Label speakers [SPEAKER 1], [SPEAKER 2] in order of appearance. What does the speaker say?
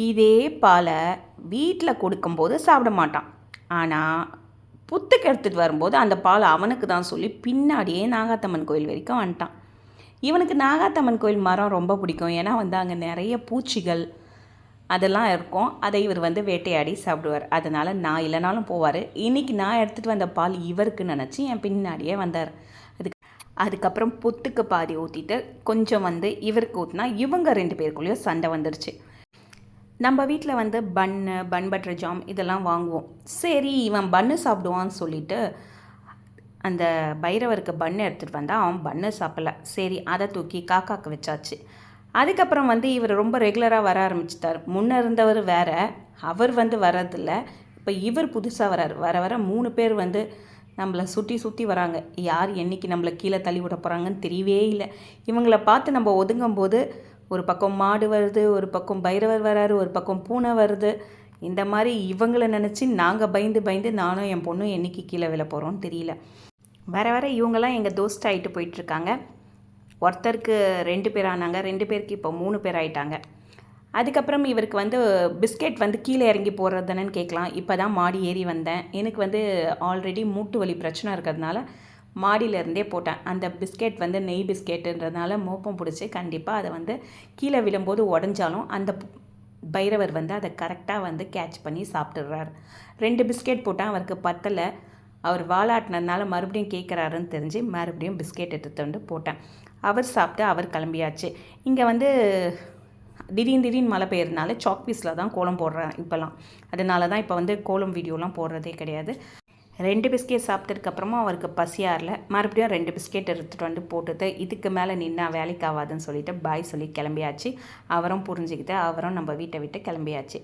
[SPEAKER 1] இதே பாலை வீட்டில் கொடுக்கும்போது சாப்பிட மாட்டான். ஆனால் புத்துக்கு எடுத்துகிட்டு வரும்போது அந்த பால் அவனுக்கு தான் சொல்லி பின்னாடியே நாகாத்தம்மன் கோயில் வரைக்கும் வந்துட்டான். இவனுக்கு நாகாத்தம்மன் கோயில் மரம் ரொம்ப பிடிக்கும். ஏன்னா அங்கே நிறைய பூச்சிகள் அதெல்லாம் இருக்கும். அதை இவர் வேட்டையாடி சாப்பிடுவார். அதனால் நான் இல்லைனாலும் போவார். இன்றைக்கி நான் எடுத்துகிட்டு வந்த பால் இவருக்கு நினச்சி என் பின்னாடியே வந்தார். அதுக்கப்புறம் புத்துக்கு பாதி ஊற்றிட்டு கொஞ்சம் இவருக்கு ஊற்றினா இவங்க 2 பேருக்குள்ளேயும் சண்டை வந்துடுச்சு. நம்ம வீட்டில் பன் பட்டர் ஜாம் இதெல்லாம் வாங்குவோம். சரி இவன் பன்னு சாப்பிடுவான்னு சொல்லிவிட்டு அந்த பைரவருக்கு பன்னு எடுத்துகிட்டு வந்தால் அவன் பன்னு சாப்பிடல. சரி அதை தூக்கி காக்காக்கு வச்சாச்சு. அதுக்கப்புறம் இவர் ரொம்ப ரெகுலராக வர ஆரம்பிச்சிட்டார். முன்னே இருந்தவர் வேறு, அவர் வரதில்ல. இப்போ இவர் புதுசாக வரார். வர வர 3 பேர் நம்மளை சுற்றி வராங்க. யார் என்றைக்கு நம்மளை கீழே தள்ளி விட போகிறாங்கன்னு தெரியவே இல்லை. இவங்களை பார்த்து நம்ம ஒதுங்கும்போது ஒரு பக்கம் மாடு வருது, ஒரு பக்கம் பைரவர் வராரு, ஒரு பக்கம் பூனை வருது. இந்த மாதிரி இவங்களை நினச்சி நாங்கள் பயந்து நானும் என் பொண்ணும் என்றைக்கு கீழே விழ போகிறோன்னு தெரியல. வர வர இவங்கெல்லாம் எங்கள் தோஸ்ட் ஆகிட்டு போயிட்டுருக்காங்க. ஒருத்தருக்கு 2 பேர் ஆனாங்க, 2 பேருக்கு இப்போ 3 பேர் ஆகிட்டாங்க. அதுக்கப்புறம் இவருக்கு பிஸ்கெட் கீழே இறங்கி போடுறது தானேன்னு கேட்கலாம். இப்போ தான் மாடி ஏறி வந்தேன். எனக்கு ஆல்ரெடி மூட்டு வலி பிரச்சனை இருக்கிறதுனால மாடியிலேருந்தே போட்டேன். அந்த பிஸ்கெட் நெய் பிஸ்கெட்டுன்றதுனால மோப்பம் பிடிச்சி கண்டிப்பாக அதை கீழே விழும்போது உடஞ்சாலும் அந்த பைரவர் அதை கரெக்டாக கேட்ச் பண்ணி சாப்பிட்டுடுறாரு. 2 பிஸ்கெட் போட்டால் அவருக்கு பத்தலை. அவர் வாலாட்டினதுனால மறுபடியும் கேட்குறாருன்னு தெரிஞ்சு மறுபடியும் பிஸ்கெட் எடுத்து போட்டேன். அவர் சாப்பிட்டு அவர் கிளம்பியாச்சு. இங்கே திடீர்னு மழை பெய்யறதுனால சாக் பீஸில் தான் கோலம் போடுறேன் இப்போல்லாம். அதனால தான் இப்போ கோலம் வீடியோலாம் போடுறதே கிடையாது. 2 பிஸ்கெட் சாப்பிட்டதுக்கப்புறமா அவருக்கு பசியாரில் மறுபடியும் 2 பிஸ்கெட் எடுத்துகிட்டு போட்டுட்டு இதுக்கு மேலே நின்னா வேலைக்கு ஆகாதுன்னு சொல்லிவிட்டு பாய் சொல்லி கிளம்பியாச்சு. அவரும் புரிஞ்சுக்கிட்டு அவரும் நம்ம வீட்டை விட்டு கிளம்பியாச்சு.